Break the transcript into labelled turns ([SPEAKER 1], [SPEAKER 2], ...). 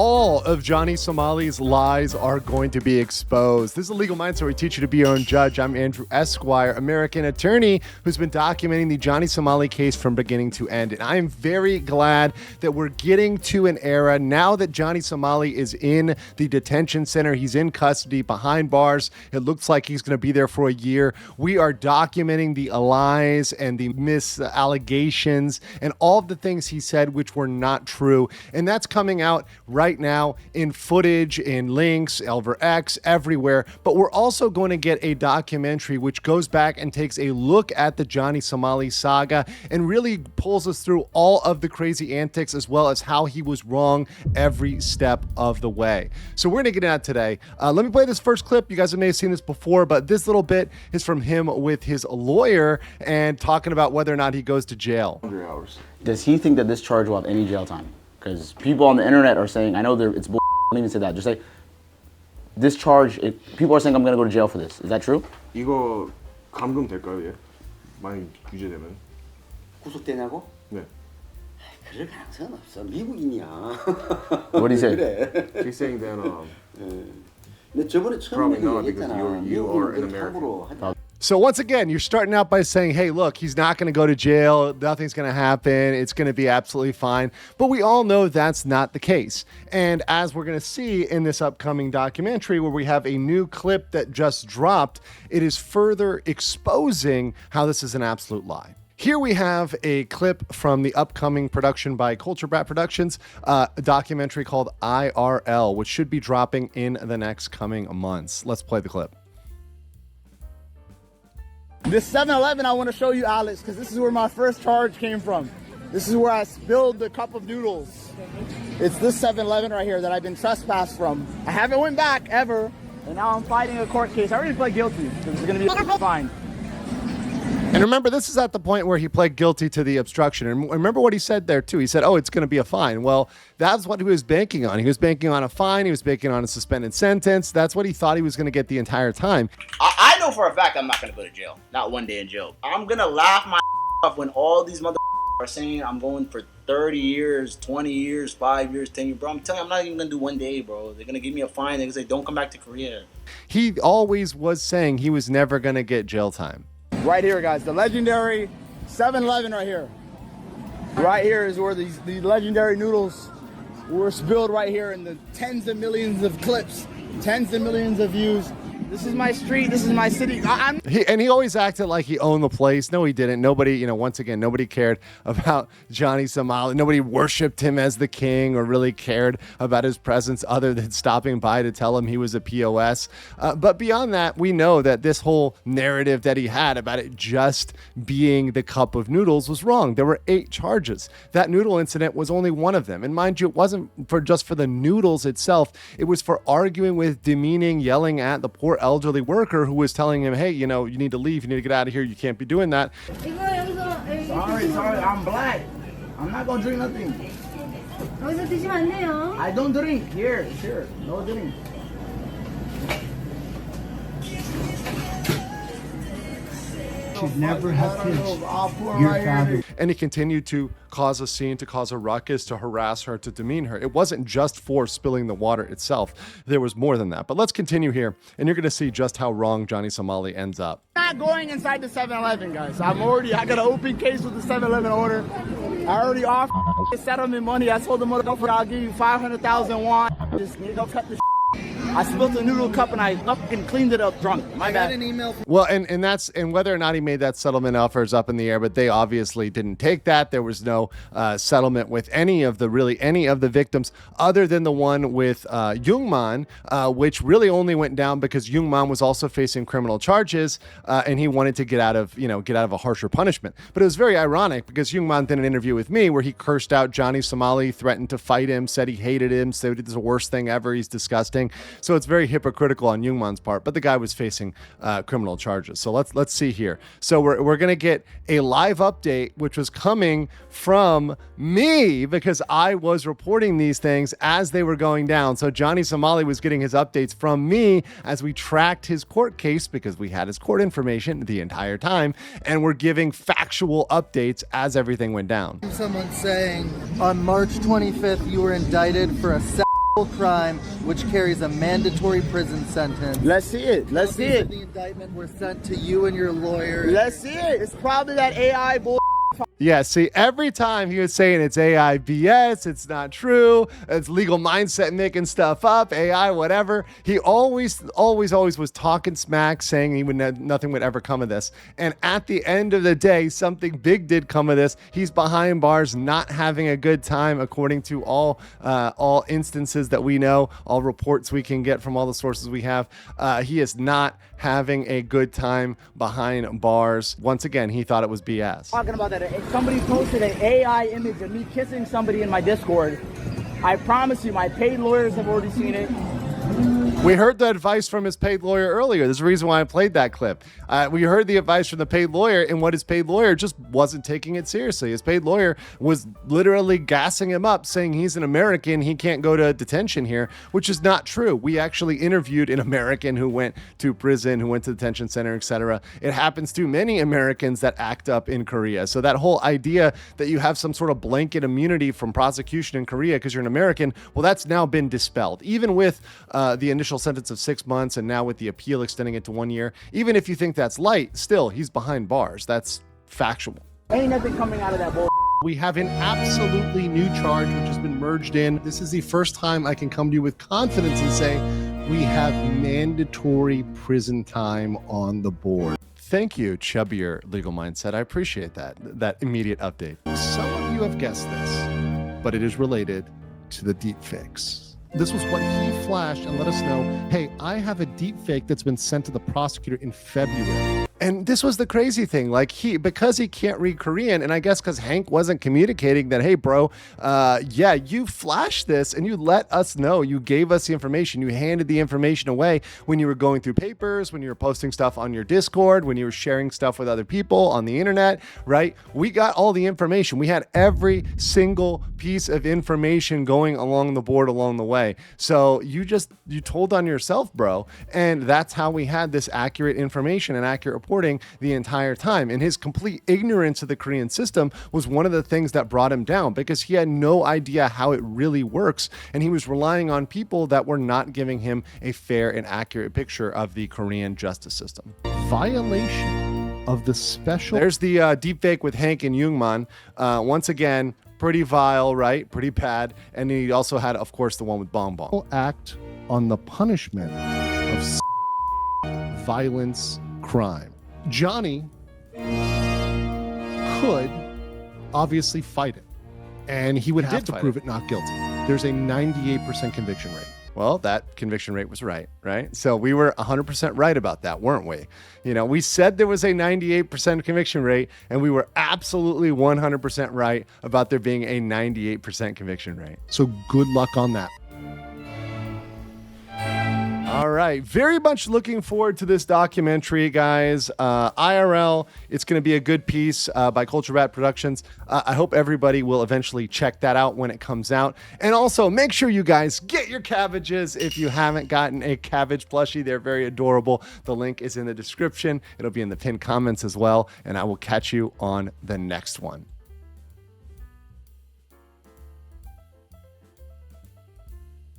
[SPEAKER 1] All of Johnny Somali's lies are going to be exposed. This is a Legal Mindset where we teach you to be your own judge. I'm Andrew Esquire, American attorney who's been documenting the Johnny Somali case from beginning to end. And I am very glad that we're getting to an era now that Johnny Somali is in the detention center. He's in custody behind bars. It looks like he's going to be there for a year. We are documenting the lies and the allegations and all of the things he said which were not true. And that's coming out right now in footage, in links, over X, everywhere. But we're also going to get a documentary which goes back and takes a look at the Johnny Somali saga and really pulls us through all of the crazy antics as well as how he was wrong every step of the way. So we're going to get into that today. Let me play this first clip. You guys may have seen this before, but this little bit is from him with his lawyer and talking about whether or not he goes to jail.
[SPEAKER 2] 100 hours.
[SPEAKER 3] Does he think that this charge will have any jail time? Because people on the internet are saying, I know it's bull. Don't even say that. Just say, this charge, people are saying I'm going to go to jail for this. Is that true?
[SPEAKER 2] 이거 감금 될까요, 얘? 만약 유죄되면?
[SPEAKER 4] 구속되냐고?
[SPEAKER 2] 네.
[SPEAKER 4] 그럴 가능성은 없어. 미국인이야.
[SPEAKER 3] What do you say?
[SPEAKER 4] 그래.
[SPEAKER 2] He's saying that
[SPEAKER 4] 근데 저번에
[SPEAKER 2] Probably
[SPEAKER 4] 처음에
[SPEAKER 2] not, because
[SPEAKER 4] 얘기했잖아.
[SPEAKER 2] you are an
[SPEAKER 4] 미국인은
[SPEAKER 2] American.
[SPEAKER 4] 탐으로 하지.
[SPEAKER 1] So once again, you're starting out by saying, hey, look, he's not going to go to jail. Nothing's going to happen. It's going to be absolutely fine. But we all know that's not the case. And as we're going to see in this upcoming documentary where we have a new clip that just dropped, it is further exposing how this is an absolute lie. Here we have a clip from the upcoming production by Culture Brat Productions, a documentary called IRL, which should be dropping in the next coming months. Let's play the clip.
[SPEAKER 5] This 7-Eleven I want to show you, Alex, because this is where my first charge came from. This is where I spilled the cup of noodles. It's this 7-Eleven right here that I've been trespassed from. I haven't went back ever, and now I'm fighting a court case. I already pled guilty, because it's going to be fine.
[SPEAKER 1] And remember, this is at the point where he pled guilty to the obstruction. And remember what he said there, too. He said, oh, it's going to be a fine. Well, that's what he was banking on. He was banking on a fine. He was banking on a suspended sentence. That's what he thought he was going to get the entire time.
[SPEAKER 6] I know for a fact I'm not going to go to jail. Not one day in jail. I'm going to laugh my off when all these mother are saying I'm going for 30 years, 20 years, 5 years, 10 years. Bro, I'm telling you, I'm not even going to do one day, bro. They're going to give me a fine. They're going to say, don't come back to Korea.
[SPEAKER 1] He always was saying he was never going to get jail time.
[SPEAKER 5] Right here, guys, the legendary 7-Eleven right here. Right here is where the legendary noodles were spilled right here in the tens of millions of clips, tens of millions of views. This is my street. This is my city.
[SPEAKER 1] He always acted like he owned the place. No, he didn't. Nobody, once again, nobody cared about Johnny Somali. Nobody worshipped him as the king or really cared about his presence other than stopping by to tell him he was a POS. But beyond that, we know that this whole narrative that he had about it just being the cup of noodles was wrong. There were 8 charges. That noodle incident was only one of them. And mind you, it wasn't just for the noodles itself. It was for arguing with, demeaning, yelling at the poor elderly worker who was telling him, hey, you need to leave, you need to get out of here, you can't be doing that.
[SPEAKER 5] Sorry, I'm black. I'm not gonna drink nothing. I don't drink. Here, no drink.
[SPEAKER 7] Should never have pitched your father.
[SPEAKER 1] And he continued to cause a scene, to cause a ruckus, to harass her, to demean her. It wasn't just for spilling the water itself. There was more than that. But let's continue here, and you're going to see just how wrong Johnny Somali ends up.
[SPEAKER 5] I'm not going inside the 7-Eleven, guys. I got an open case with the 7-Eleven order. I already offered the settlement money. I told the motherfucker I'll give you 500,000 won. Just go cut the I spilled a noodle cup and I fucking cleaned it up drunk. My bad.
[SPEAKER 7] An email.
[SPEAKER 1] Well, and whether or not he made that settlement offer is up in the air, but they obviously didn't take that. There was no settlement with any of the victims other than the one with Youngman, which really only went down because Youngman was also facing criminal charges and he wanted to get out of a harsher punishment. But it was very ironic because Youngman did an interview with me where he cursed out Johnny Somali, threatened to fight him, said he hated him, said it was the worst thing ever, he's disgusting. So it's very hypocritical on Youngman's part, but the guy was facing criminal charges. So let's see here. So we're going to get a live update, which was coming from me because I was reporting these things as they were going down. So Johnny Somali was getting his updates from me as we tracked his court case because we had his court information the entire time, and we're giving factual updates as everything went down.
[SPEAKER 7] Someone saying on March 25th you were indicted for a
[SPEAKER 8] crime which carries a mandatory prison sentence.
[SPEAKER 5] Let's see it. Let's see
[SPEAKER 8] Copies of
[SPEAKER 5] it.
[SPEAKER 8] the indictment were sent to you and your lawyer.
[SPEAKER 5] Let's see it. It's probably that AI bull.
[SPEAKER 1] Yeah, see, every time he was saying it's AI BS, it's not true, it's legal mindset making stuff up, AI, whatever. He always was talking smack, saying nothing would ever come of this. And at the end of the day, something big did come of this. He's behind bars, not having a good time, according to all instances that we know, all reports we can get from all the sources we have. He is not having a good time behind bars. Once again, he thought it was BS.
[SPEAKER 5] Talking about that. If somebody posted an AI image of me kissing somebody in my Discord, I promise you, my paid lawyers have already seen it.
[SPEAKER 1] We heard the advice from his paid lawyer earlier. There's a reason why I played that clip. We heard the advice from the paid lawyer, and what his paid lawyer just wasn't taking it seriously. His paid lawyer was literally gassing him up, saying he's an American, he can't go to detention here, which is not true. We actually interviewed an American who went to prison, who went to the detention center, etc. It happens to many Americans that act up in Korea. So that whole idea that you have some sort of blanket immunity from prosecution in Korea because you're an American, well, that's now been dispelled. Even with the initial sentence of 6 months and now with the appeal extending it to 1 year, even if you think that's light, still, he's behind bars. That's factual.
[SPEAKER 5] Ain't nothing coming out of that bull.
[SPEAKER 1] We have an absolutely new charge which has been merged in. This is the first time I can come to you with confidence and say we have mandatory prison time on the board. Thank you, chubbier legal mindset. I appreciate that immediate update. Some of you have guessed this, but it is related to the deep fakes. This was what he flashed and let us know, hey, I have a deep fake that's been sent to the prosecutor in February. And this was the crazy thing, like because he can't read Korean, and I guess because Hank wasn't communicating that, hey, bro, yeah, you flashed this and you let us know, you gave us the information, you handed the information away when you were going through papers, when you were posting stuff on your Discord, when you were sharing stuff with other people on the internet, right? We got all the information. We had every single piece of information going along the board along the way. So you told on yourself, bro. And that's how we had this accurate information and accurate reporting the entire time. And his complete ignorance of the Korean system was one of the things that brought him down, because he had no idea how it really works. And he was relying on people that were not giving him a fair and accurate picture of the Korean justice system. Violation of the special. There's the deepfake with Hank and Youngman. Once again, pretty vile, right? Pretty bad. And he also had, of course, the one with Bong Bong. Act on the punishment of violence crime. Johnny could obviously fight it, and he would have to prove it not guilty. There's a 98% conviction rate. Well, that conviction rate was right? So we were 100% right about that, weren't we? You know, we said there was a 98% conviction rate, and we were absolutely 100% right about there being a 98% conviction rate. So good luck on that. All right. Very much looking forward to this documentary, guys. IRL, it's going to be a good piece by Culture Rat Productions. I hope everybody will eventually check that out when it comes out. And also, make sure you guys get your cabbages if you haven't gotten a cabbage plushie. They're very adorable. The link is in the description. It'll be in the pinned comments as well. And I will catch you on the next one.